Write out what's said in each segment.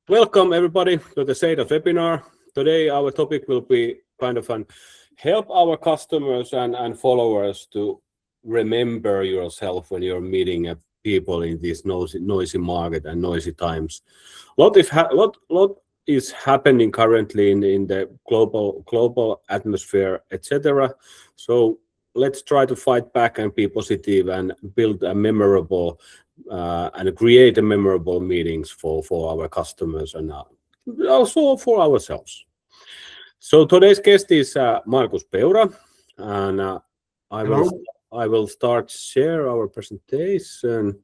Welcome everybody to the Seidat webinar. Today our topic will be kind of help our customers and followers to remember yourself when you're meeting people in this noisy market and noisy times. Lot is happening currently in the global atmosphere, etc. So let's try to fight back and be positive and build a memorable and create a memorable meetings for our customers and also for ourselves. So today's guest is Markus Peura, and I will start share our presentation.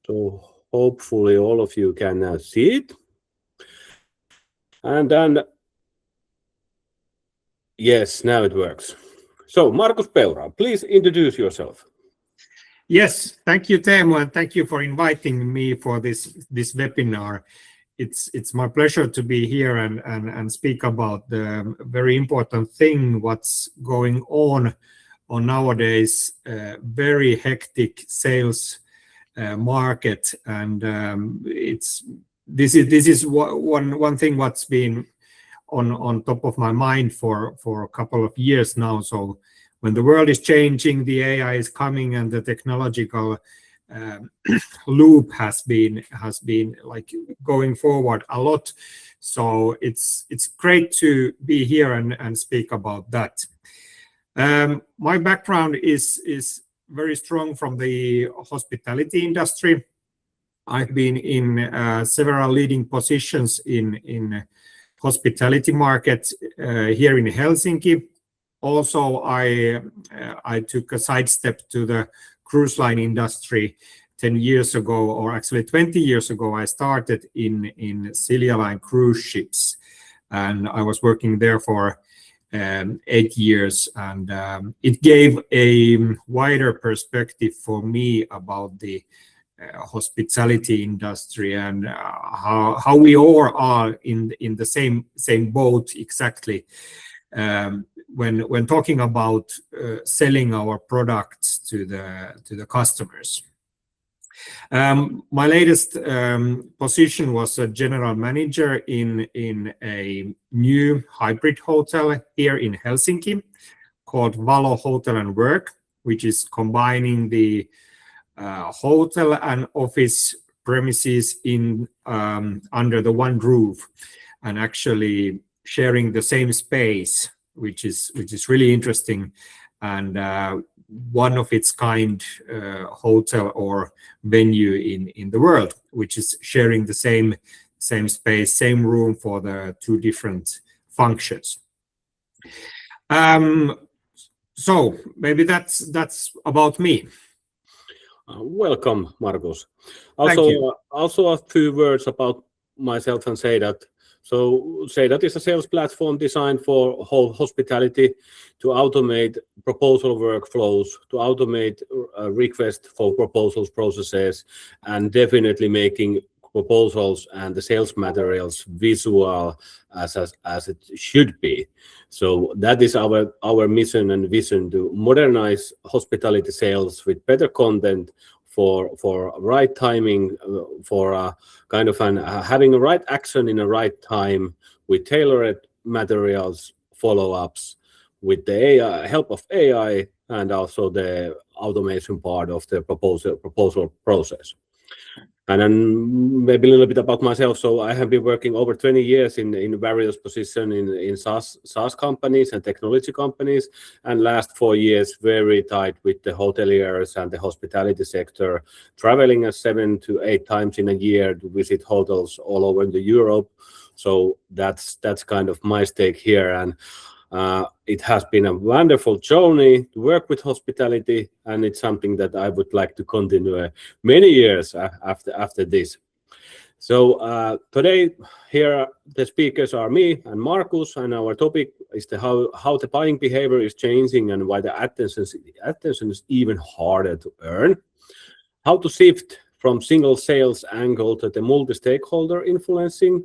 So hopefully all of you can see it. And then, yes, now it works. So Markus Peura, please introduce yourself. Yes, thank you, Teemu, and thank you for inviting me for this webinar. It's my pleasure to be here and speak about the very important thing, what's going on nowadays, very hectic sales market, and this is one thing what's been on top of my mind for a couple of years now. So when the world is changing, the AI is coming, and the technological loop has been like going forward a lot. So it's great to be here and speak about that. My background is very strong from the hospitality industry. I've been in several leading positions in hospitality market here in Helsinki. Also, I took a sidestep to the cruise line industry 10 years ago, or actually 20 years ago. I started in Silja Line cruise ships, and I was working there for 8 years, and it gave a wider perspective for me about the hospitality industry and how we all are in the same boat exactly. When talking about selling our products to the customers. My latest position was a general manager in a new hybrid hotel here in Helsinki called Valo Hotel and Work, which is combining the hotel and office premises in under the one roof, and actually sharing the same space, which is really interesting, and one of its kind hotel or venue in the world, which is sharing the same space, same room for the two different functions. So maybe that's about me. Welcome, Markus. Thank you. Also a few words about myself and Seidat. So Seidat is a sales platform designed for whole hospitality to automate proposal workflows, to automate request for proposals processes, and definitely making proposals and the sales materials visual as it should be. So that is our mission and vision, to modernize hospitality sales with better content for right timing, for kind of having a right action in the right time with tailored materials, follow-ups, with the help of AI, and also the automation part of the proposal process. And then maybe a little bit about myself. So I have been working over 20 years in various positions in SaaS companies and technology companies, and last 4 years very tight with the hoteliers and the hospitality sector, traveling 7 to 8 times in a year to visit hotels all over the Europe. So that's kind of my stake here, and it has been a wonderful journey to work with hospitality, and it's something that I would like to continue many years after this. So today here the speakers are me and Markus, and our topic is how the buying behavior is changing and why the attention is even harder to earn. How to shift from single sales angle to the multi-stakeholder influencing,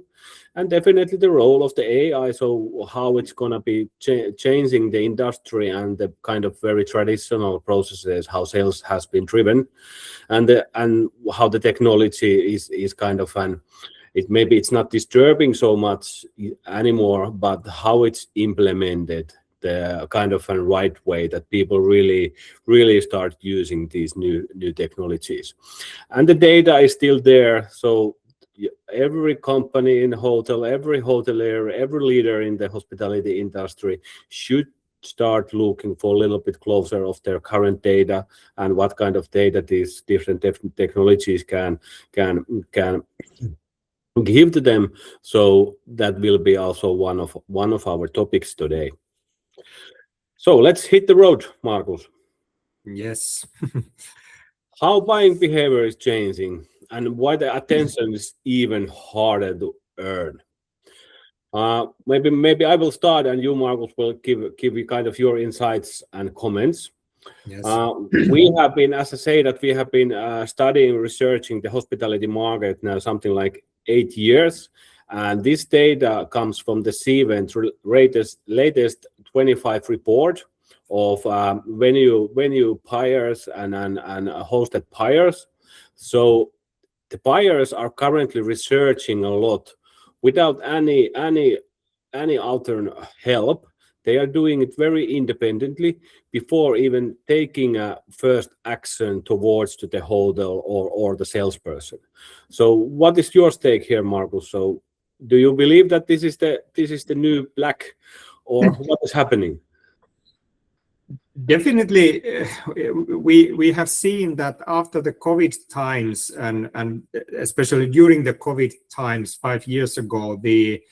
and definitely the role of the AI, so how it's going to be changing the industry and the kind of very traditional processes, how sales has been driven, and how the technology is kind of maybe it's not disturbing so much anymore, but how it's implemented, the kind of a right way that people really start using these new technologies. And the data is still there, so every company in the hotel, every hotelier, every leader in the hospitality industry should start looking for a little bit closer of their current data and what kind of data these different technologies can give to them. So that will be also one of our topics today. So let's hit the road, Markus. Yes. How buying behavior is changing and why the attention is even harder to earn. Maybe I will start, and you, Markus, will give you kind of your insights and comments. Yes. We have been, as I say, that we have been studying, researching the hospitality market now something like 8 years, and this data comes from the Seidat latest 25 report of venue buyers and hosted buyers. So the buyers are currently researching a lot without any outer help. They are doing it very independently before even taking a first action towards to the hotel or the salesperson. So what is your stake here, Markus? So do you believe that this is the new black, or what is happening? Definitely, we have seen that after the COVID times, and especially during the COVID times 5 years ago, the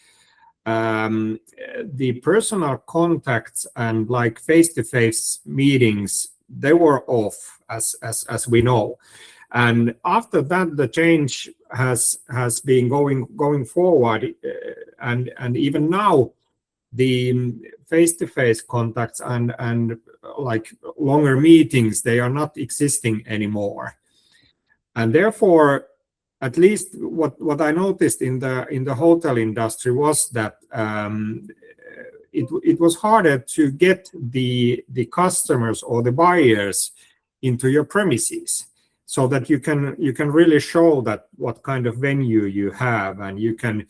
personal contacts and like face-to-face meetings, they were off, as we know. And after that, the change has been going forward, and even now, the face-to-face contacts and like longer meetings, they are not existing anymore. And therefore, at least what I noticed in the hotel industry was that it was harder to get the customers or the buyers into your premises, so that you can really show that what kind of venue you have, and you can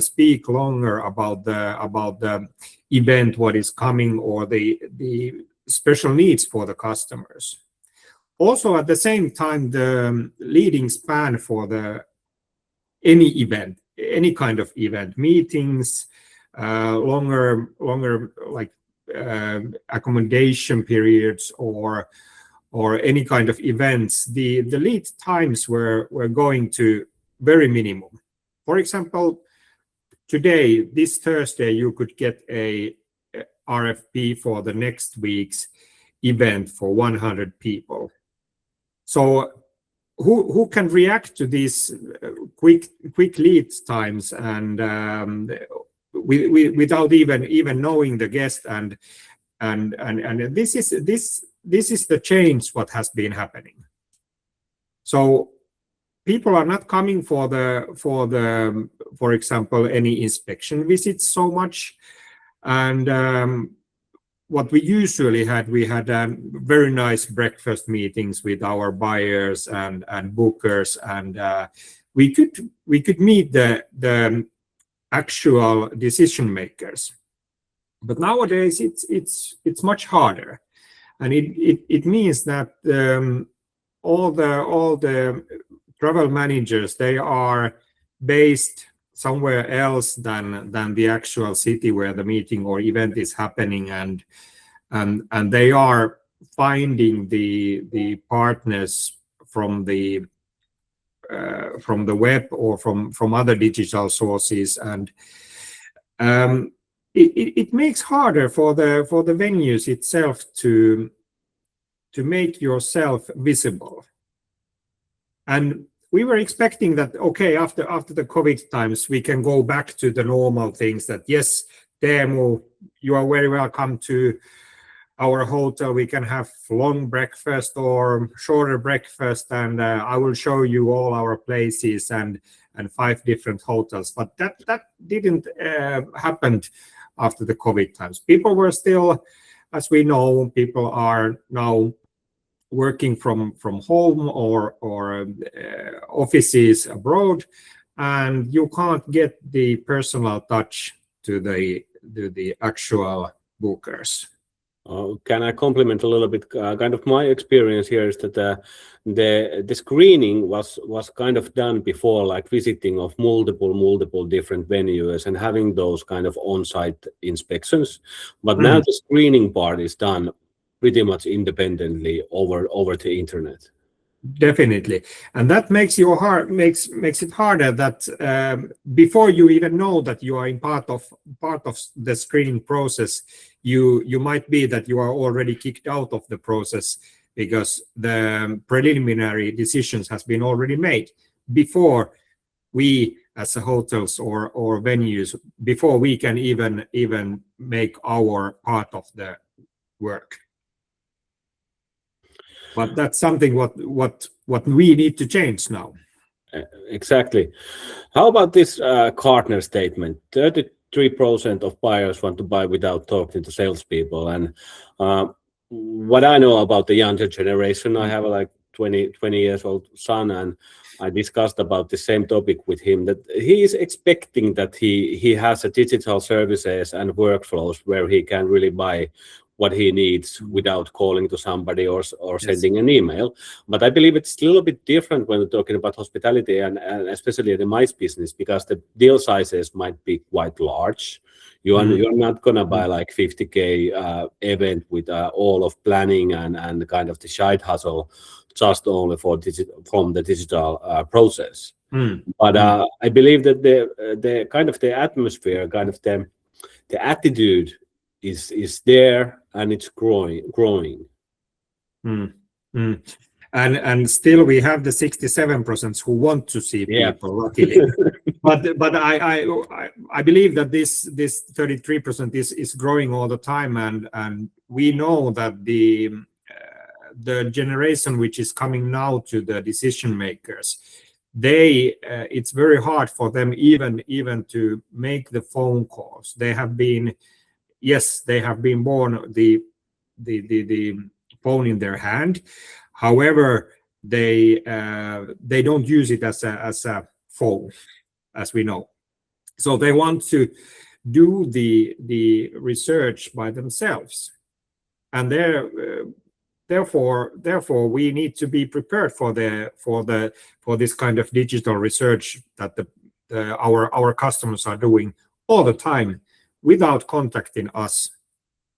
speak longer about the event, what is coming, or the special needs for the customers. Also, at the same time, the leading span for any event, any kind of event, meetings, longer like accommodation periods, or any kind of events, the lead times were going to very minimum. For example, today, this Thursday, you could get a RFP for the next week's event for 100 people. So who can react to these quick lead times, and without even knowing the guest, and this is the change what has been happening. So people are not coming for example, any inspection visits so much, and what we usually had, we had very nice breakfast meetings with our buyers and bookers, and we could meet the actual decision makers. But nowadays it's much harder, and it means that all the travel managers, they are based somewhere else than the actual city where the meeting or event is happening, and they are finding the partners from the web or from other digital sources, and it makes harder for the venues itself to make yourself visible. And we were expecting that, okay, after the COVID times, we can go back to the normal things, that yes, Teemu, you are very welcome to our hotel. We can have long breakfast or shorter breakfast, and I will show you all our places and 5 different hotels. But that didn't happen after the COVID times. People were still, as we know, people are now working from home or offices abroad, and you can't get the personal touch to the actual bookers. Can I compliment a little bit? Kind of my experience here is that the screening was kind of done before, like visiting of multiple different venues and having those kind of on-site inspections. But now the screening part is done pretty much independently over the internet. Definitely, and that makes it harder that before you even know that you are in part of the screening process, you might be that you are already kicked out of the process because the preliminary decisions has been already made before we as hotels or venues, before we can even make our part of the work. But that's something what we need to change now. Exactly. How about this Gartner statement? 33% of buyers want to buy without talking to salespeople. And what I know about the younger generation, I have a like 20 years old son, and I discussed about the same topic with him, that he is expecting that he has a digital services and workflows where he can really buy what he needs without calling to somebody or sending an email. But I believe it's a little bit different when we're talking about hospitality and especially the MICE business, because the deal sizes might be quite large. You're not going to buy like 50K event with all of planning and kind of the side hustle just only from the digital process. But I believe that the kind of the atmosphere, kind of the attitude is there, and it's growing. And still we have the 67% who want to see people, luckily. but I believe that this 33% is growing all the time, and we know that the generation which is coming now to the decision makers, it's very hard for them even to make the phone calls. They have been born the phone in their hand. However, they don't use it as a phone, as we know. So they want to do the research by themselves, and therefore we need to be prepared for this kind of digital research that our customers are doing all the time without contacting us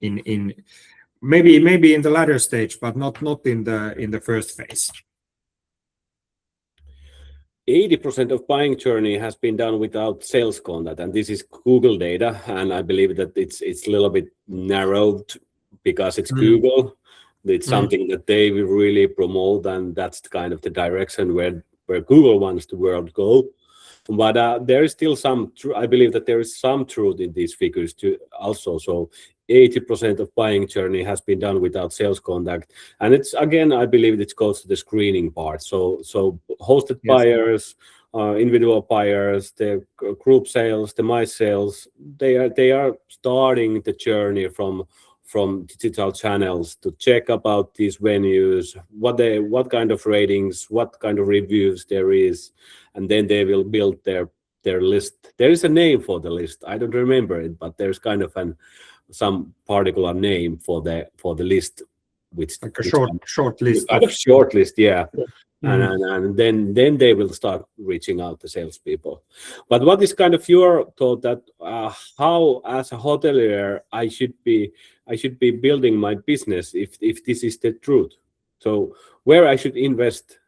in maybe in the latter stage, but not in the first phase. 80% of buying journey has been done without sales contact, and this is Google data, and I believe that it's a little bit narrowed because it's Google. It's something that they will really promote, and that's the kind of the direction where Google wants the world to go. But there is still I believe that there is some truth in these figures too also. So 80% of buying journey has been done without sales contact. And it's, again, I believe it goes to the screening part. So hosted buyers, individual buyers, the group sales, the MICE sales, they are starting the journey from digital channels to check about these venues, what kind of ratings, what kind of reviews there is, and then they will build their list. There is a name for the list. I don't remember it, but there's kind of some particular name for the list, which like a short list. Kind of short list, yeah. And then they will start reaching out to salespeople. But what is kind of your thought that how, as a hotelier, I should be building my business if this is the truth? So where I should invest?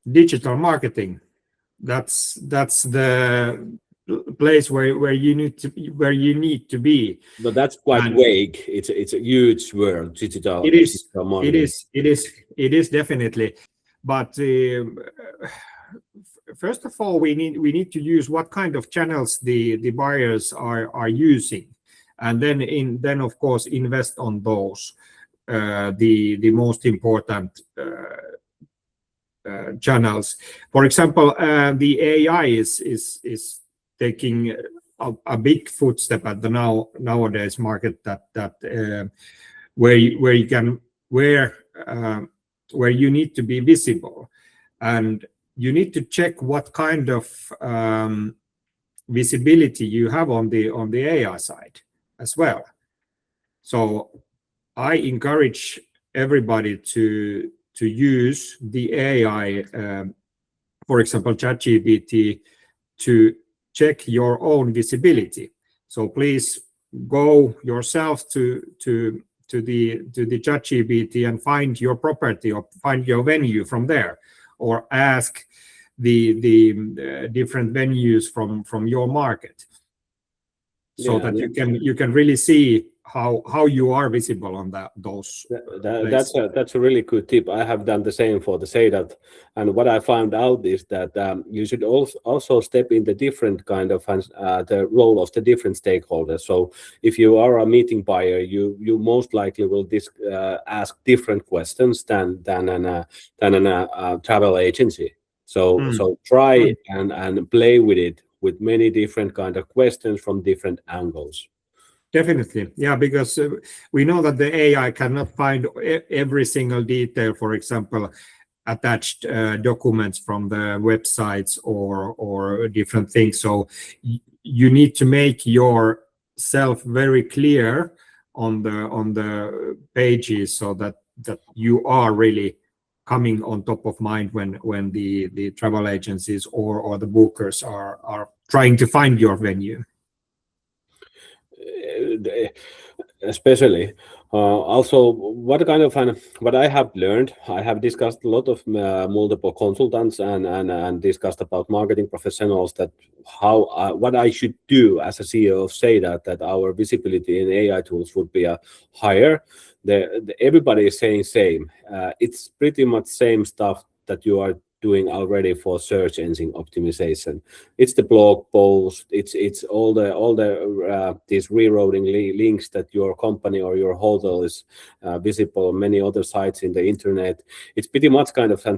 Digital marketing. That's the place where you need to be. But that's quite vague. It's a huge word. Digital. It is. Digital marketing. It is definitely. But first of all, we need to use what kind of channels the buyers are using, and then of course invest on those. The most important channels. For example, the AI is taking a big footstep at the nowadays market that where you need to be visible, and you need to check what kind of visibility you have on the AI side as well. So I encourage everybody to use the AI, for example, ChatGPT, to check your own visibility. So please go yourself to the ChatGPT and find your property or find your venue from there, or ask the different venues from your market, so that you can really see how you are visible on those. That's a really good tip. I have done the same for the Seidat, and what I found out is that you should also step in the different kind of the role of the different stakeholders. So if you are a meeting buyer, you most likely will ask different questions than a travel agency. So try and play with it with many different kind of questions from different angles. Definitely, yeah, because we know that the AI cannot find every single detail, for example, attached documents from the websites or different things. So you need to make yourself very clear on the pages, so that you are really coming on top of mind when the travel agencies or the bookers are trying to find your venue. Especially also what I have learned, I have discussed a lot of multiple consultants and discussed about marketing professionals, that what I should do as a CEO of Seidat, that our visibility in AI tools would be higher. Everybody is saying same. It's pretty much same stuff that you are doing already for search engine optimization. It's the blog post, it's all the these rerouting links that your company or your hotel is visible on many other sites in the internet. It's pretty much kind of the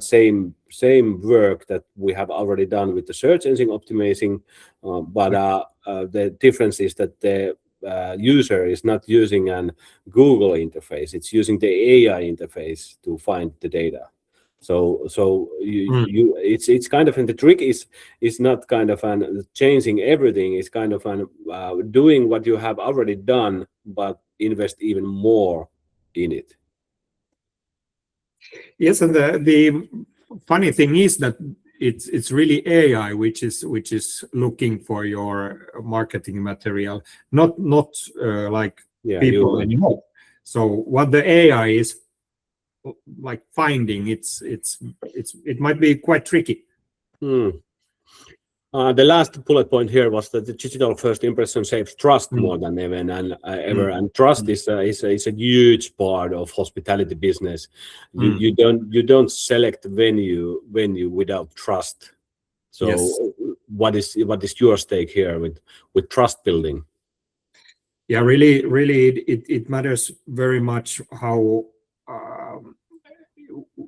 same work that we have already done with the search engine optimizing, but the difference is that the user is not using an Google interface, it's using the AI interface to find the data. So it's kind of, and the trick is not kind of changing everything. It's kind of doing what you have already done, but invest even more in it. Yes, and the funny thing is that it's really AI which is looking for your marketing material, not like people anymore. So what the AI is like finding, it might be quite tricky. The last bullet point here was that the digital first impression saves trust more than ever, and trust is a huge part of hospitality business. You don't select venue without trust. So yes. What is your stake here with trust building? Yeah, really, it matters very much how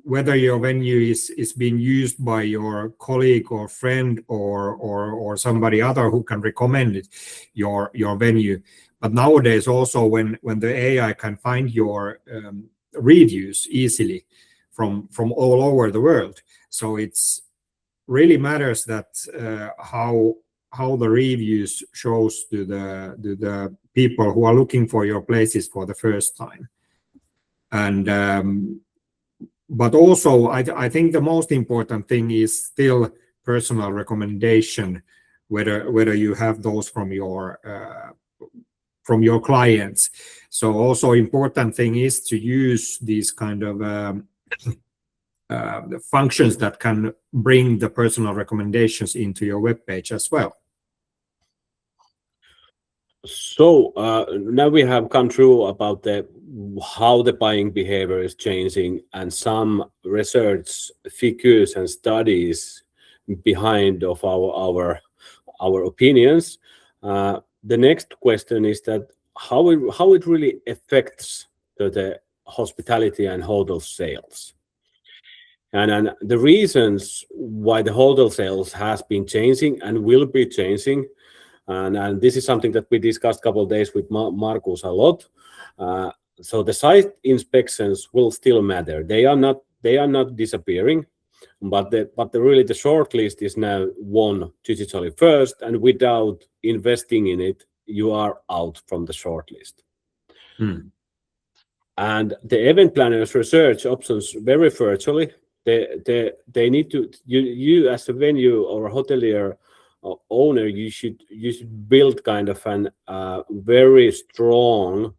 whether your venue is being used by your colleague or friend or somebody other who can recommend it, your venue. But nowadays also when the AI can find your reviews easily from all over the world, so it's really matters that how the reviews shows to the people who are looking for your places for the first time. And but also, I think the most important thing is still personal recommendation, whether you have those from your clients. So also important thing is to use these kind of functions that can bring the personal recommendations into your web page as well. So now we have come through about how the buying behavior is changing and some research figures and studies behind of our opinions. The next question is that how it really affects the hospitality and hotel sales. And the reasons why the hotel sales has been changing and will be changing. And this is something that we discussed a couple of days with Markus a lot. So the site inspections will still matter. They are not disappearing. but really the shortlist is now won digitally first, and without investing in it, you are out from the shortlist. And the event planners research options very virtually. They need to, you as a venue or a hotelier owner, you should build kind of an very strong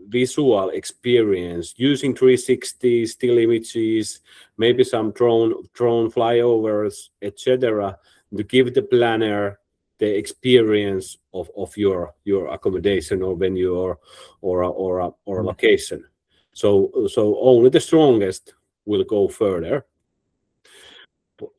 visual experience using 360 still images, maybe some drone flyovers, etc., to give the planner the experience of your accommodation or venue or a location. So only the strongest will go further.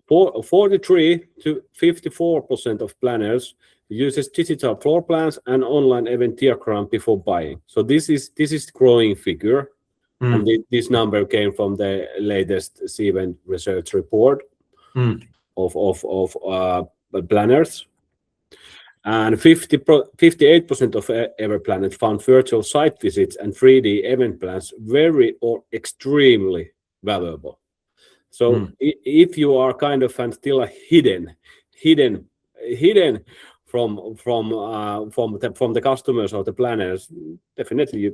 43 to 54% of planners uses digital floor plans and online event diagram before buying. So this is growing figure, and this number came from the latest Seidat research report of planners. And 58% of event planners found virtual site visits and 3D event plans very or extremely valuable. So if you are kind of still hidden from the customers or the planners, definitely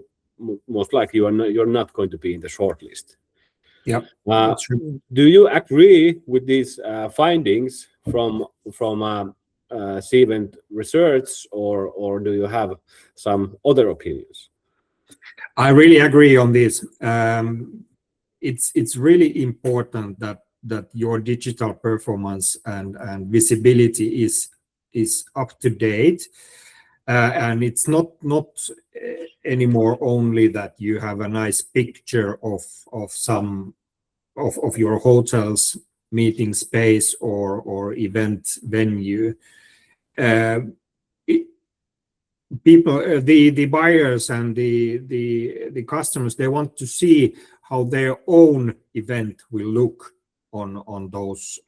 most likely you're not going to be in the shortlist. Yeah. Do you agree with these findings from Seidat research, or do you have some other opinions? I really agree on this. It's really important that your digital performance and visibility is up to date, and it's not anymore only that you have a nice picture of some of your hotel's meeting space or event venue. People, the buyers and the customers, they want to see how their own event will look on those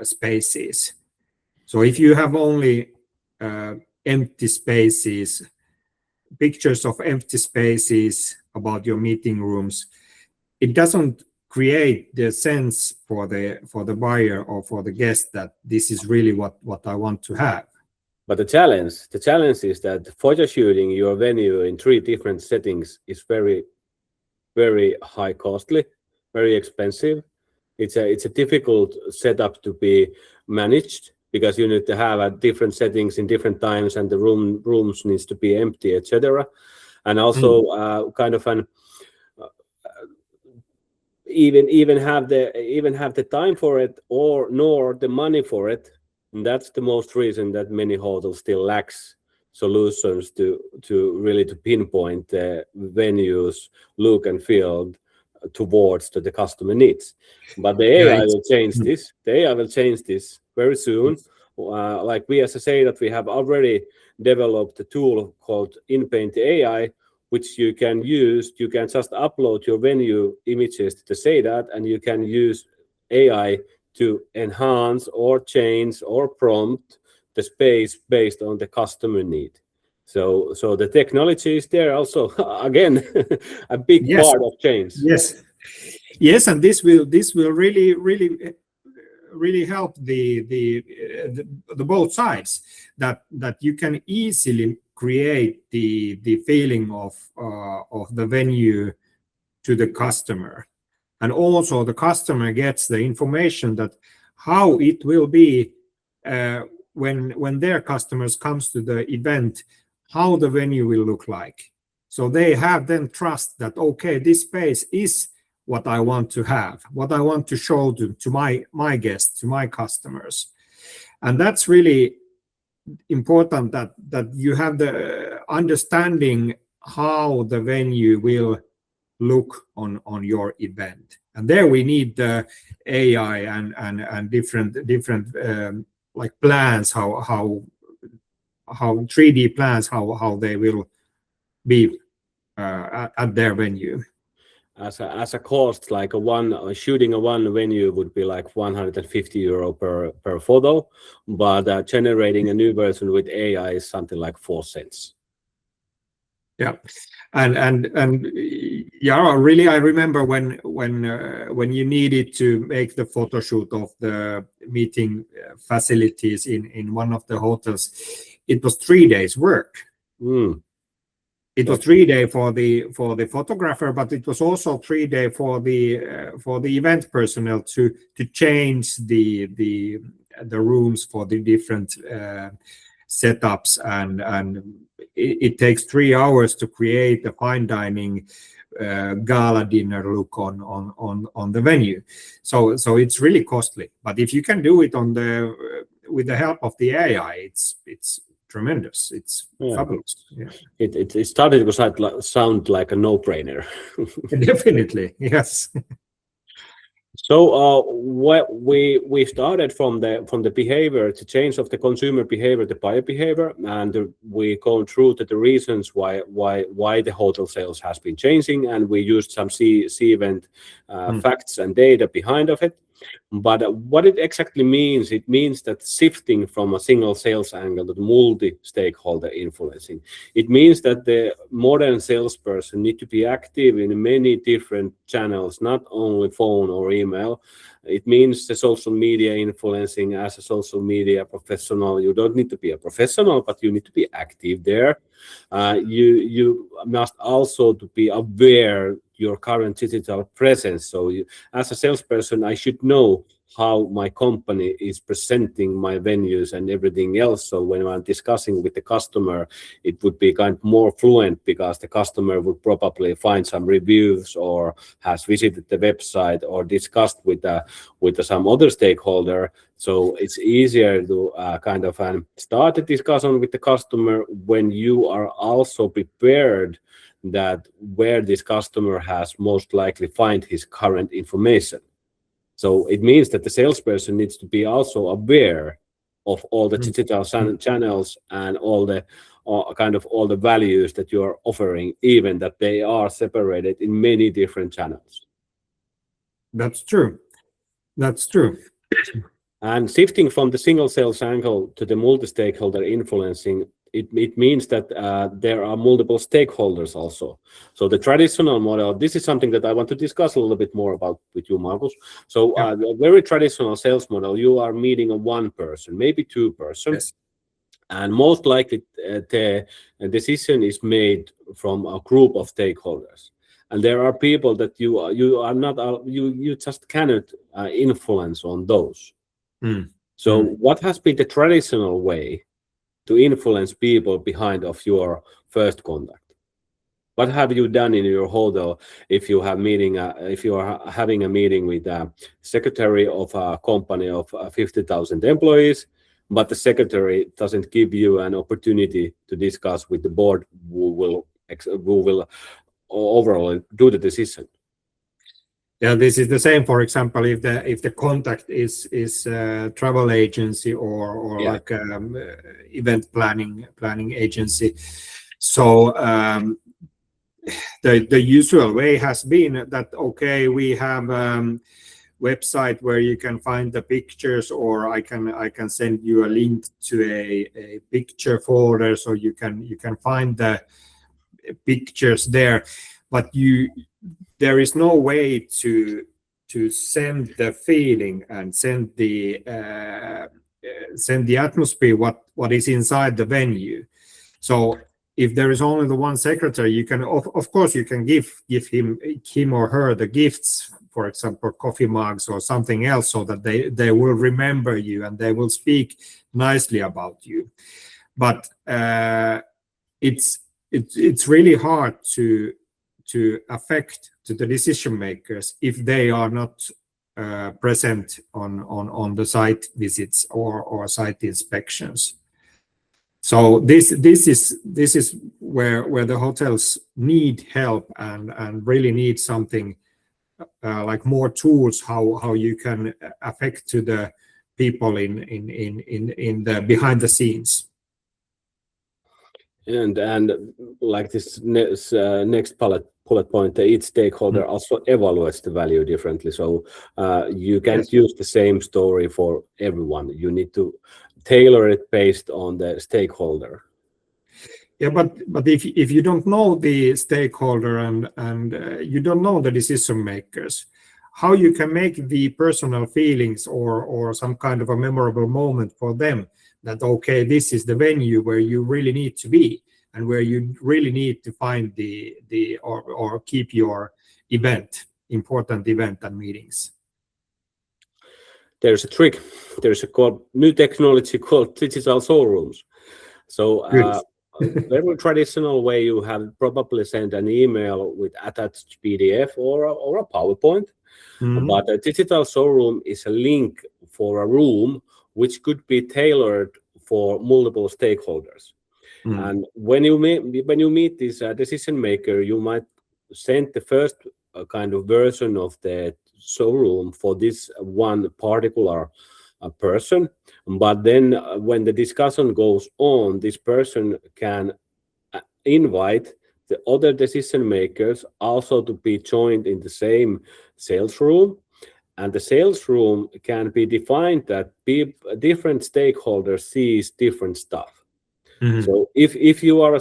spaces. So if you have only empty spaces, pictures of empty spaces about your meeting rooms, it doesn't create the sense for the buyer or for the guest that this is really what I want to have. But the challenge is that photo shooting your venue in 3 different settings is very, very high costly, very expensive. It's a difficult setup to be managed because you need to have different settings in different times, and the rooms needs to be empty, etc. And also kind of an even have the time for it nor the money for it. And that's the most reason that many hotels still lacks solutions to really pinpoint the venue's look and feel towards the customer needs. But the AI will change this. The AI will change this very soon. Like we as a Seidat, we have already developed a tool called InPaint AI, which you can use. You can just upload your venue images to the Seidat, and you can use AI to enhance or change or prompt the space based on the customer need. So the technology is there also. Again, a big part of change. Yes, and this will really help the both sides, that you can easily create the feeling of the venue to the customer. And also the customer gets the information that how it will be when their customers comes to the event, how the venue will look like. So they have then trust that, okay, this space is what I want to have, what I want to show to my guests, to my customers. And that's really important that you have the understanding how the venue will look on your event. And there we need the AI and different like plans, how 3D plans, how they will be at their venue. As a cost, like shooting a one venue would be like €150 per photo, but generating a new version with AI is something like 4 cents. Yeah, and yeah, really, I remember when you needed to make the photo shoot of the meeting facilities in one of the hotels. It was 3 days work. It was 3 days for the photographer, but it was also 3 days for the event personnel to change the rooms for the different setups, and it takes 3 hours to create a fine dining gala dinner look on the venue. So it's really costly. But if you can do it with the help of the AI, it's tremendous. It's fabulous. Yeah. It started to sound like a no-brainer. Definitely, yes. So what we started from the behavior, to change of the consumer behavior, the buyer behavior, and we go through the reasons why the hotel sales has been changing, and we used some C event facts and data behind of it. But what it exactly means, it means that shifting from a single sales angle to multi-stakeholder influencing. It means that the modern salesperson need to be active in many different channels, not only phone or email. It means the social media influencing. As a social media professional, you don't need to be a professional, but you need to be active there. You must also to be aware your current digital presence. So as a salesperson, I should know how my company is presenting my venues and everything else. So when I'm discussing with the customer, it would be kind of more fluent, because the customer would probably find some reviews or has visited the website or discussed with some other stakeholder. So it's easier to kind of start a discussion with the customer when you are also prepared that where this customer has most likely find his current information. So it means that the salesperson needs to be also aware of all the digital channels and all the values that you are offering, even that they are separated in many different channels. That's true. That's true. And shifting from the single sales angle to the multi-stakeholder influencing, it means that there are multiple stakeholders also. So the traditional model, this is something that I want to discuss a little bit more about with you, Markus. So a very traditional sales model, you are meeting one person, maybe two persons. Yes. And most likely the decision is made from a group of stakeholders. And there are people that you just cannot influence on those. So what has been the traditional way to influence people behind of your first contact? What have you done in your hotel if you have if you are having a meeting with a secretary of a company of 50,000 employees, but the secretary doesn't give you an opportunity to discuss with the board who will overall do the decision? Yeah, this is the same. For example, if the contact is a travel agency or like event planning agency, so the usual way has been that we have website where you can find the pictures, or I can send you a link to a picture folder, so you can find the pictures there, but there is no way to send the feeling and send the atmosphere what is inside the venue. So if there is only the one secretary, you can of course you can give him or her the gifts, for example coffee mugs or something else, so that they will remember you and they will speak nicely about you. But it's really hard to affect to the decision makers if they are not present on the site visits or site inspections. So this is where the hotels need help and really need something like more tools how you can affect to the people in the behind the scenes. And like this next bullet point, each stakeholder also evaluates the value differently. So you can't use the same story for everyone. You need to tailor it based on the stakeholder. Yeah, but if you don't know the stakeholder and you don't know the decision makers, how you can make the personal feelings or some kind of a memorable moment for them that okay, this is the venue where you really need to be and where you really need to find or keep your important event and meetings. There's a trick. There's a new technology called digital showrooms. So Good. very traditional way, you have probably sent an email with attached PDF or a PowerPoint. Mhm. But a digital showroom is a link for a room which could be tailored for multiple stakeholders. Mm. And when you meet this decision maker, you might send the first kind of version of the showroom for this one particular person. But then when the discussion goes on, this person can invite the other decision makers also to be joined in the same sales room. And the sales room can be defined that different stakeholders sees different stuff. Mhm. So if you are a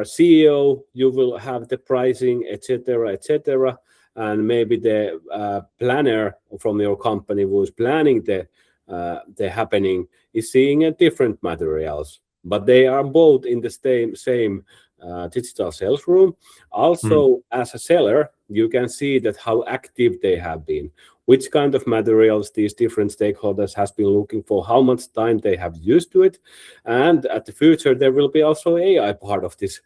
CEO, you will have the pricing, etc., etc., and maybe the planner from your company who is planning the happening is seeing a different materials, but they are both in the same digital sales room. Also, as a seller, you can see that how active they have been, which kind of materials these different stakeholders has been looking for, how much time they have used to it, and at the future there will be also AI part of this.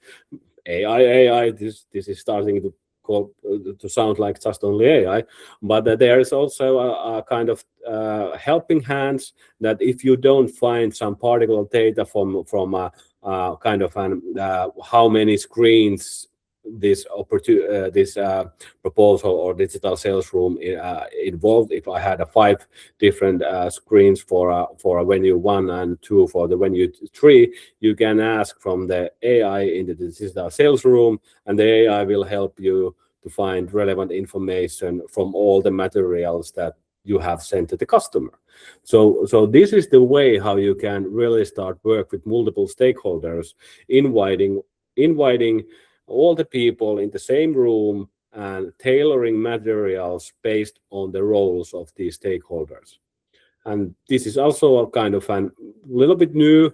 AI. This is starting to sound like just only AI, but there is also a kind of helping hands that if you don't find some particular data from kind of how many screens this proposal or digital sales room involved. If I had 5 different screens for a venue 1 and 2 for the venue 3, you can ask from the AI in the digital sales room, and the AI will help you to find relevant information from all the materials that you have sent to the customer. So this is the way how you can really start work with multiple stakeholders, inviting all the people in the same room and tailoring materials based on the roles of these stakeholders. And this is also a kind of a little bit new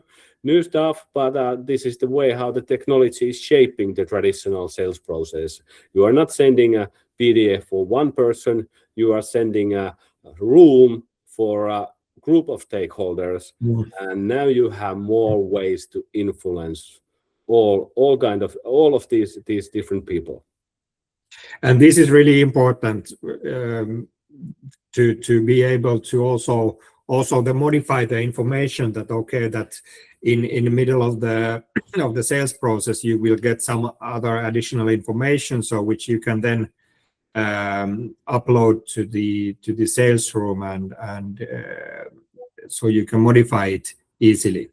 stuff, but this is the way how the technology is shaping the traditional sales process. You are not sending a PDF for one person, you are sending a room for a group of stakeholders, and now you have more ways to influence all of these different people. And this is really important to be able to also modify the information that okay, that in the middle of the of the sales process you will get some other additional information, so which you can then upload to the sales room and so you can modify it easily.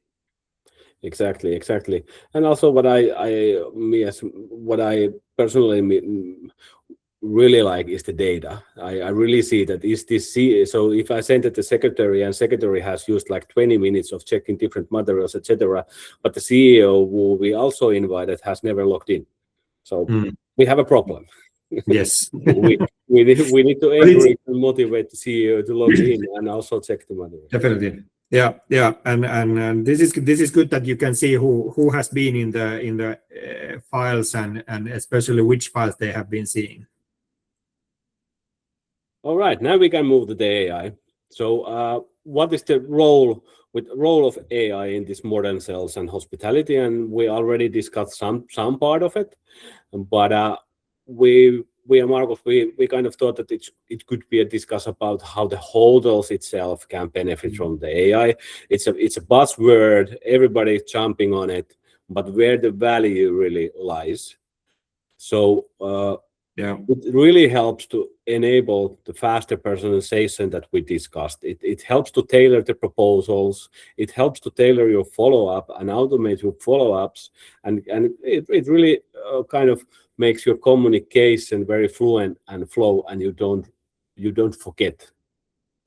Exactly. And also what I personally really like is the data. I really see that is this. So if I send it to secretary and secretary has used like 20 minutes of checking different materials, etc., but the CEO who we also invited has never logged in. So we have a problem. Yes. we need to encourage and motivate the CEO to log in and also check the material. Definitely. Yeah, and this is good that you can see who has been in the files and especially which files they have been seeing. All right, now we can move to the AI. So, what is the role of AI in this modern sales and hospitality? And we already discussed some part of it, but we and Markus, we kind of thought that it could be a discuss about how the hotels itself can benefit from the AI. It's a buzzword, everybody jumping on it, but where the value really lies. So it really helps to enable the faster personalization that we discussed. It helps to tailor the proposals. It helps to tailor your follow-up and automate your follow-ups. And it really kind of makes your communication very fluent and flow, and you don't forget.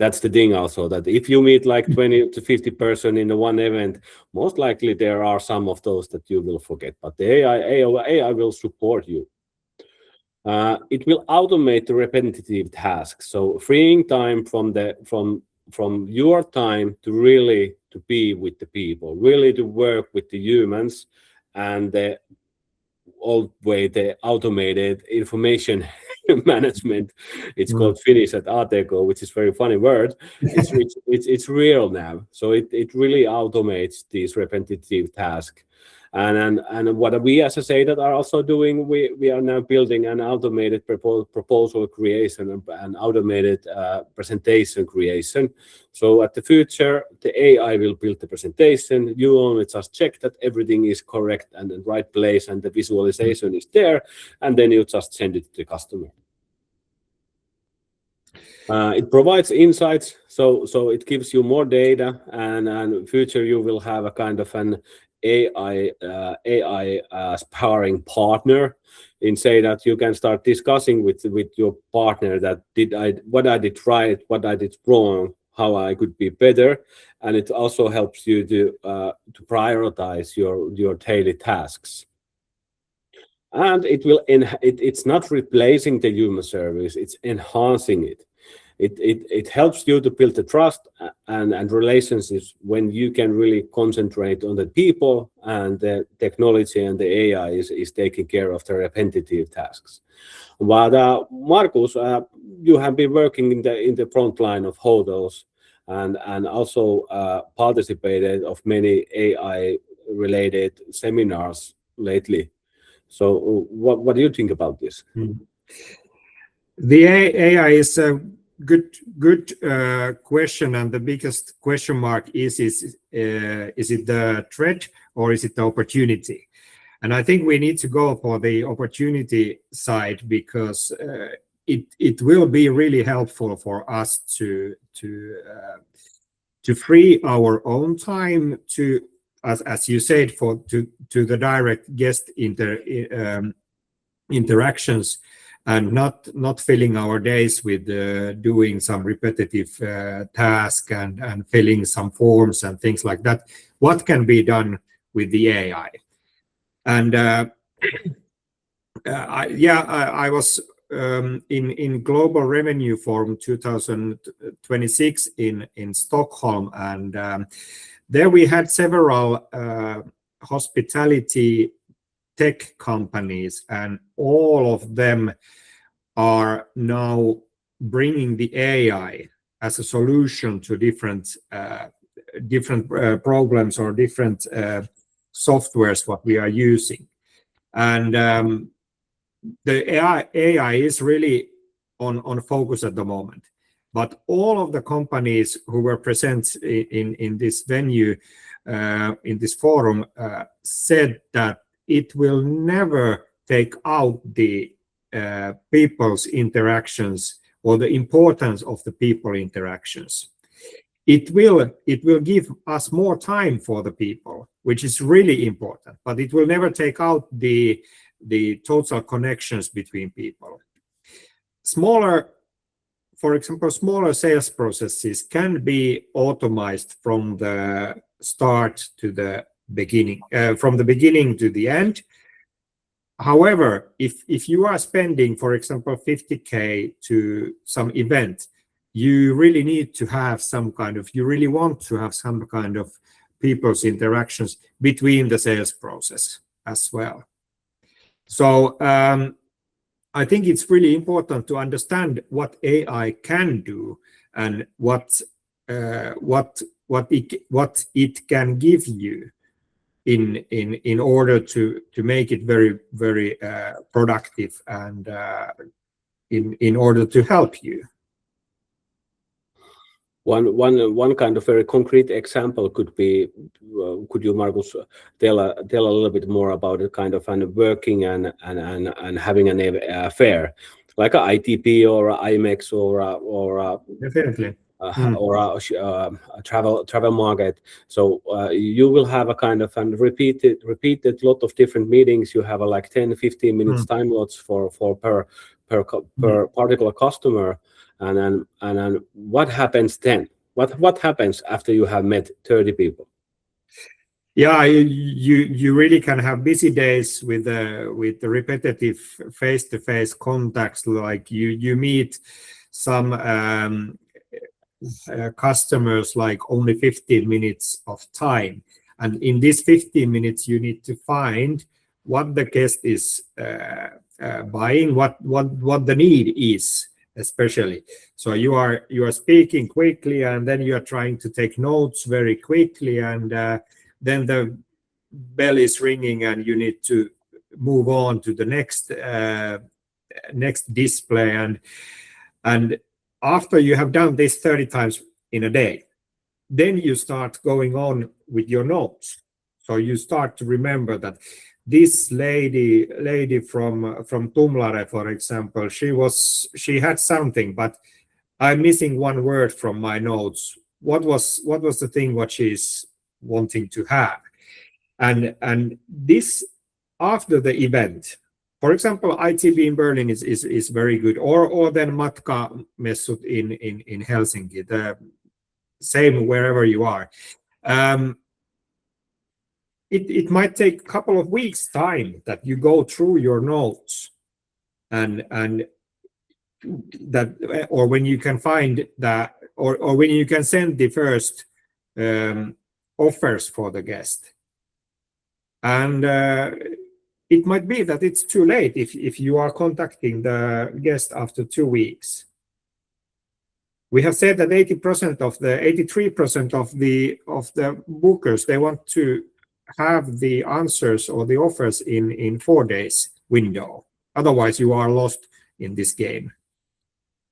That's the thing also, that if you meet like 20 to 50 person in the one event, most likely there are some of those that you will forget, but the AI will support you. It will automate the repetitive tasks, so freeing time from your time to really to be with the people, really to work with the humans, and the old way, the automated information management. It's called Finnish at ATK, which is very funny word. It's real now. So it really automates these repetitive tasks. And what we as a Seidat are also doing, we are now building an automated proposal creation and automated presentation creation. So at the future, the AI will build the presentation. You only just check that everything is correct and in the right place, and the visualization is there, and then you just send it to the customer. It provides insights, so it gives you more data, and in future you will have a kind of an AI sparring partner. In say that you can start discussing with your partner that what I did right, what I did wrong, how I could be better, and it also helps you to prioritize your daily tasks. And it's not replacing the human service; it's enhancing it. It helps you to build the trust and relationships when you can really concentrate on the people, and the technology and the AI is taking care of the repetitive tasks. But Markus, you have been working in the front line of HODLs and also participated of many AI related seminars lately. So what do you think about this? The AI is a good question, and the biggest question mark is it the threat or is it the opportunity? And I think we need to go for the opportunity side, because it will be really helpful for us to free our own time to, as you said, to the direct guest interactions, and not filling our days with doing some repetitive task and filling some forms and things like that. What can be done with the AI? And I was in Global Revenue Forum 2026 in Stockholm, and there we had several hospitality tech companies, and all of them are now bringing the AI as a solution to different problems or different softwares what we are using. And the AI is really on focus at the moment. But all of the companies who were present in this venue, in this forum, said that it will never take out the people's interactions or the importance of the people interactions. It will give us more time for the people, which is really important, but it will never take out the total connections between people. For example, smaller sales processes can be automated from the start to the beginning, from the beginning to the end. However, if you are spending, for example, 50K to some event, you really need to have you really want to have some kind of people's interactions between the sales process as well. So I think it's really important to understand what AI can do and what it can give you in order to make it very, very productive and in order to help you. One kind of very concrete example could be, could you, Markus, tell a little bit more about it, kind of working and having an affair, like a ITP or a IMEX or definitely. Or a travel market. So you will have a kind of repeated lot of different meetings. You have like 10-15 minutes time slots for per particular customer. And then what happens then? What happens after you have met 30 people? Yeah, you really can have busy days with the repetitive face-to-face contacts. Like you meet some customers like only 15 minutes of time, and in this 15 minutes you need to find what the guest is buying, what the need is, especially. So you are speaking quickly, and then you are trying to take notes very quickly, and then the bell is ringing and you need to move on to the next display, and after you have done this 30 times in a day, then you start going on with your notes. So you start to remember that this lady from Tumlare, for example, she had something, but I'm missing one word from my notes. What was the thing what she's wanting to have? And this, after the event, for example, ITB in Berlin is very good, or then Matka-messut in Helsinki, the same wherever you are. It might take a couple of weeks time that you go through your notes, and that, or when you can find that, or when you can send the first offers for the guest. And it might be that it's too late if you are contacting the guest after 2 weeks. We have said that 83% of the bookers, they want to have the answers or the offers in 4 days window. Otherwise, you are lost in this game.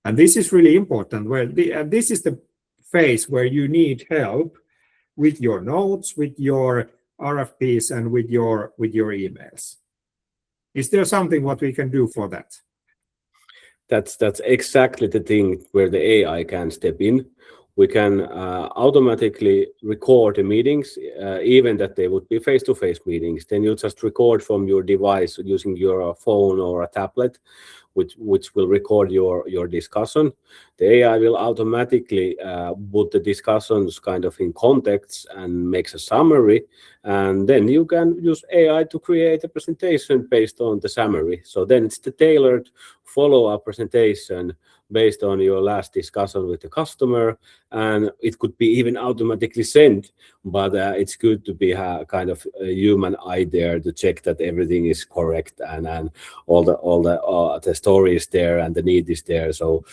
And this is really important. Where this is the phase where you need help with your notes, with your RFPs, and with your emails. Is there something what we can do for that? That's exactly the thing where the AI can step in. We can automatically record the meetings, even that they would be face-to-face meetings. Then you just record from your device using your phone or a tablet, which will record your discussion. The AI will automatically put the discussions kind of in context and makes a summary, and then you can use AI to create a presentation based on the summary. So then it's the tailored follow-up presentation based on your last discussion with the customer, and it could be even automatically sent, but it's good to be a kind of a human eye there to check that everything is correct, and all the story is there and the need is there. So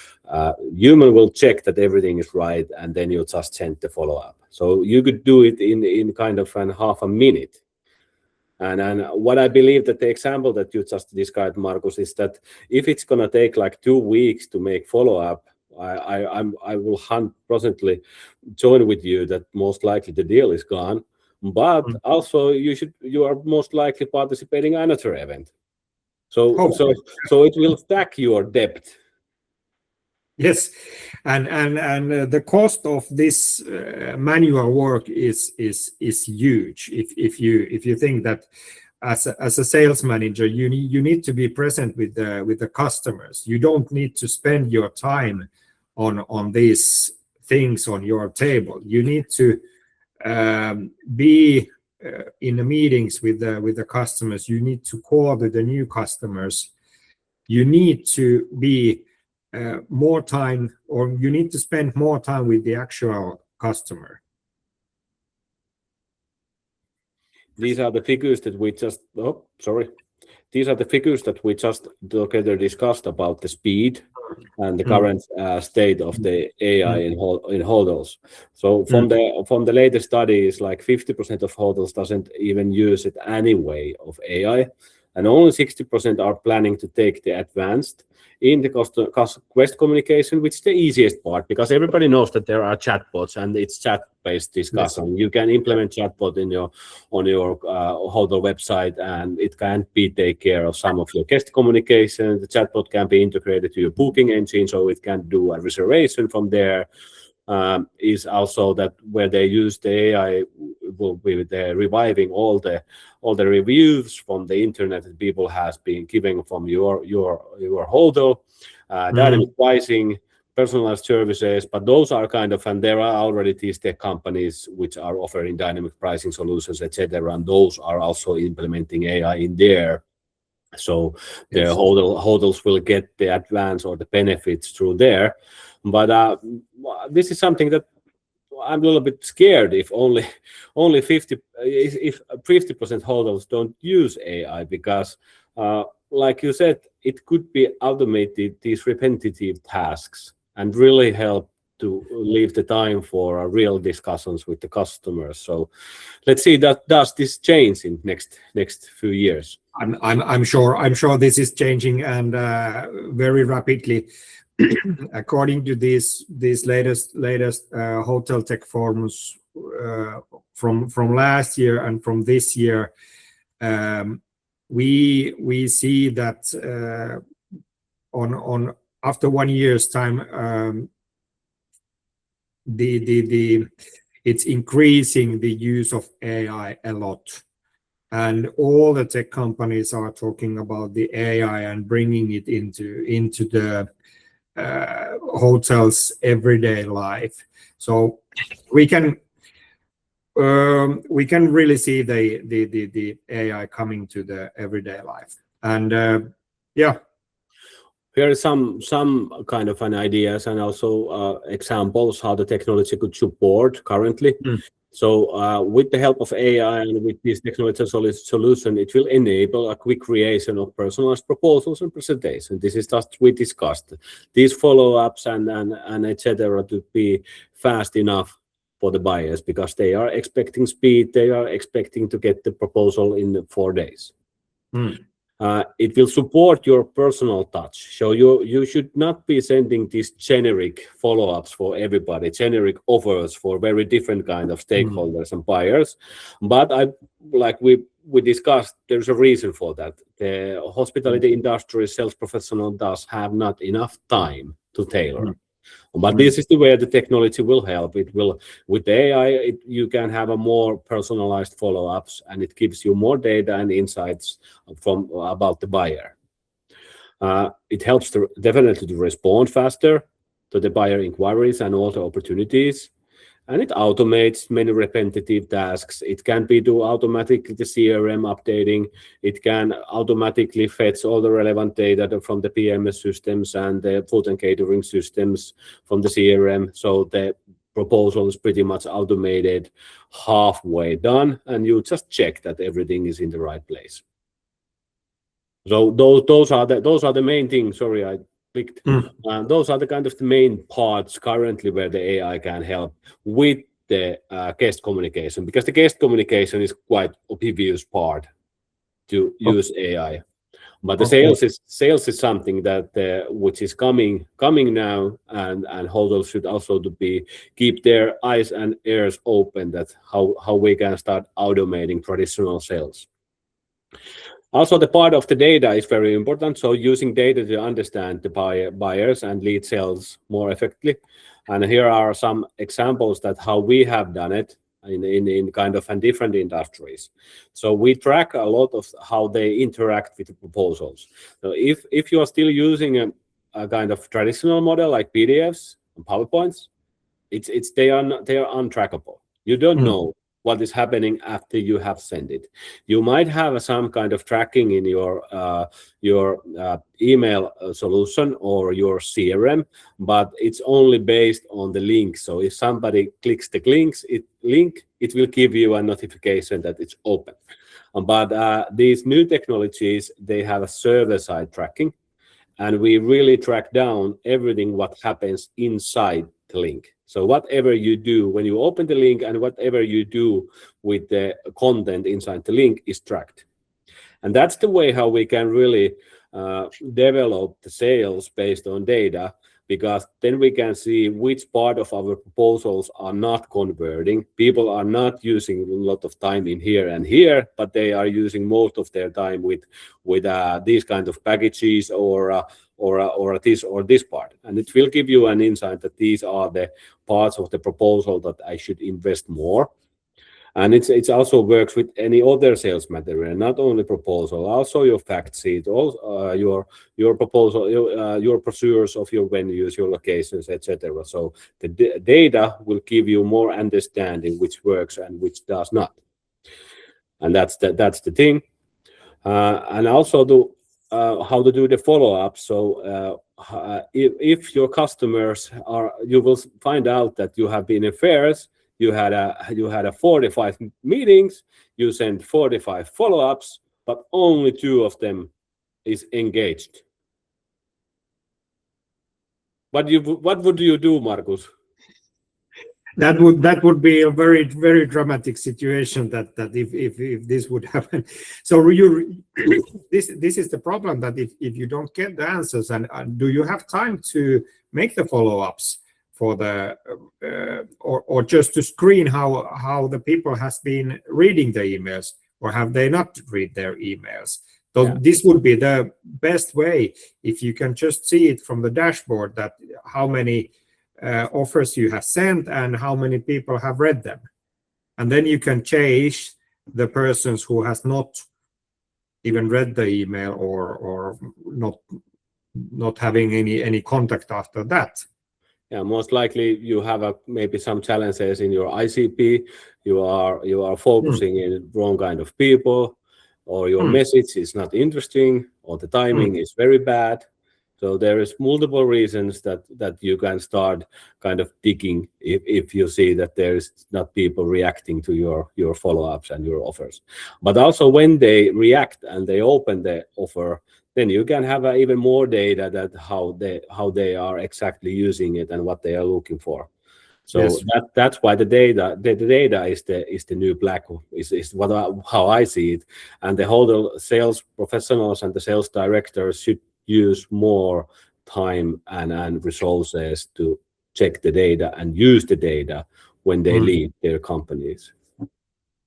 human will check that everything is right, and then you just send the follow-up. So you could do it in kind of half a minute. And what I believe that the example that you just described, Markus, is that if it's going to take like 2 weeks to make follow-up, I will 100% join with you that most likely the deal is gone. But also you are most likely participating in another event. So it will stack your debt. Yes, and the cost of this manual work is huge. If you think that as a sales manager, you need to be present with the customers. You don't need to spend your time on these things on your table. You need to be in the meetings with the customers. You need to call the new customers. You need to be more time, or you need to spend more time with the actual customer. These are the figures that we just These are the figures that we just together discussed about the speed and the current state of the AI in hotels. So from the latest studies, like 50% of hotels doesn't even use it anyway of AI, and only 60% are planning to take the advanced in the quest communication, which is the easiest part, because everybody knows that there are chatbots and it's chat-based discussion. Yes. You can implement chatbot on your hotel website, and it can take care of some of your guest communication. The chatbot can be integrated to your booking engine, so it can do a reservation from there. Is also that where they use the AI will be reviving all the reviews from the internet that people has been giving from your hotel, dynamic pricing, personalized services, but those are kind of, and there are already these tech companies which are offering dynamic pricing solutions, etc., and those are also implementing AI in there. So the hotels will get the advance or the benefits through there. But this is something that I'm a little bit scared if only 50% hotels don't use AI, because like you said, it could be automated these repetitive tasks and really help to leave the time for real discussions with the customers. So let's see that does this change in next few years. I'm sure this is changing, and very rapidly. According to these latest hotel tech forums from last year and from this year, we see that on after 1 year's time, it's increasing the use of AI a lot. And all the tech companies are talking about the AI and bringing it into the hotels' everyday life. So we can really see the AI coming to the everyday life. And yeah. Here is some kind of an ideas and also examples how the technology could support currently. So with the help of AI and with this technology solution, it will enable a quick creation of personalized proposals and presentation. This is just we discussed. These follow-ups and etc. to be fast enough for the buyers, because they are expecting speed. They are expecting to get the proposal in 4 days. It will support your personal touch. So you should not be sending these generic follow-ups for everybody, generic offers for very different kind of stakeholders and buyers. But like we discussed, there's a reason for that. The hospitality industry sales professional does have not enough time to tailor. But this is the way the technology will help. It will, with the AI, you can have a more personalized follow-ups, and it gives you more data and insights about the buyer. It helps definitely to respond faster to the buyer inquiries and all the opportunities. And it automates many repetitive tasks. It can be do automatically the CRM updating. It can automatically fetch all the relevant data from the PMS systems and the food and catering systems from the CRM. So the proposal is pretty much automated, halfway done, and you just check that everything is in the right place. So those are the main things. Sorry, I clicked. Those are the kind of the main parts currently where the AI can help with the guest communication, because the guest communication is quite obvious part to use AI. But the sales is something that which is coming now, and hotels should also keep their eyes and ears open that how we can start automating traditional sales. Also, the part of the data is very important. So using data to understand the buyers and lead sales more effectively. And here are some examples that how we have done it in kind of different industries. So we track a lot of how they interact with the proposals. So if you are still using a kind of traditional model like PDFs and PowerPoints, they are untrackable. You don't know what is happening after you have sent it. You might have some kind of tracking in your email solution or your CRM, but it's only based on the link. So if somebody clicks the link, it will give you a notification that it's open. But these new technologies, they have a server-side tracking, and we really track down everything what happens inside the link. So whatever you do when you open the link and whatever you do with the content inside the link is tracked. And that's the way how we can really develop the sales based on data, because then we can see which part of our proposals are not converting. People are not using a lot of time in here and here, but they are using most of their time with these kind of packages or this part. And it will give you an insight that these are the parts of the proposal that I should invest more. And it also works with any other sales material, not only proposal, also your fact sheet, also your proposal, your brochures of your venues, your locations, etc. So the data will give you more understanding which works and which does not. And that's the thing. And also how to do the follow-up. So if your customers you will find out that you have been in fairs. You had a 45 meetings, you sent 45 follow-ups, but only 2 of them is engaged. What would you do, Markus? That would be a very, very dramatic situation that if this would happen. So this is the problem, that if you don't get the answers, and do you have time to make the follow-ups for the or just to screen how the people has been reading the emails, or have they not read their emails? So this would be the best way, if you can just see it from the dashboard, that how many offers you have sent and how many people have read them, and then you can change the persons who has not even read the email or not having any contact after that. Yeah, most likely you have maybe some challenges in your ICP. You are focusing in wrong kind of people, or your message is not interesting, or the timing is very bad. So there is multiple reasons that you can start kind of digging if you see that there is not people reacting to your follow-ups and your offers. But also when they react and they open the offer, then you can have even more data that how they are exactly using it and what they are looking for. So that's why the data is the new black, is how I see it. And the whole sales professionals and the sales directors should use more time and resources to check the data and use the data when they lead their companies.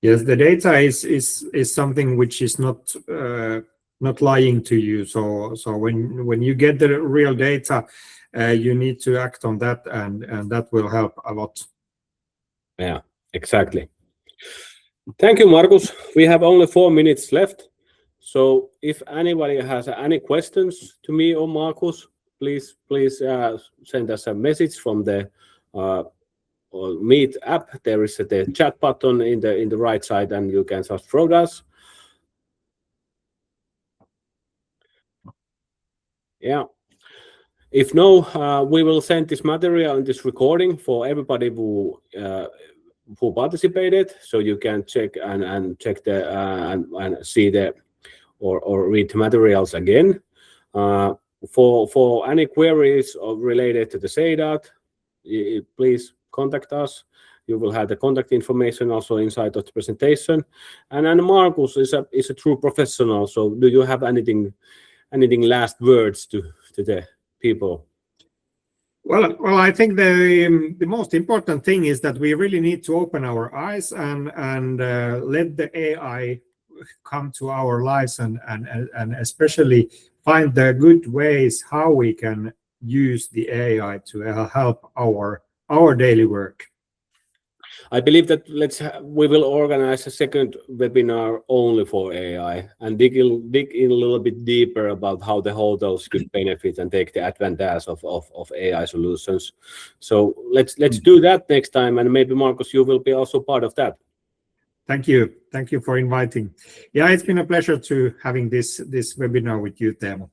Yes, the data is something which is not lying to you. So when you get the real data, you need to act on that, and that will help a lot. Yeah, exactly. Thank you, Markus. We have only 4 minutes left. So if anybody has any questions to me or Markus, please send us a message from the Meet app. There is the chat button in the right side, and you can just throw us. Yeah. If no, we will send this material and this recording for everybody who participated, so you can check and check the and see the or read the materials again. For any queries related to the Seidat, please contact us. You will have the contact information also inside of the presentation. And Markus is a true professional. So do you have anything last words to the people? Well, I think the most important thing is that we really need to open our eyes and let the AI come to our lives, and especially find the good ways how we can use the AI to help our daily work. I believe that we will organize a second webinar only for AI and dig in a little bit deeper about how the hotels could benefit and take the advantage of AI solutions. So let's do that next time, and maybe Markus, you will be also part of that. Thank you for inviting. Yeah, it's been a pleasure to having this webinar with you, Teemu.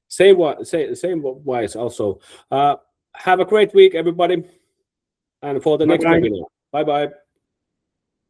Same wise also. Have a great week, everybody. And for the next webinar. Bye-bye.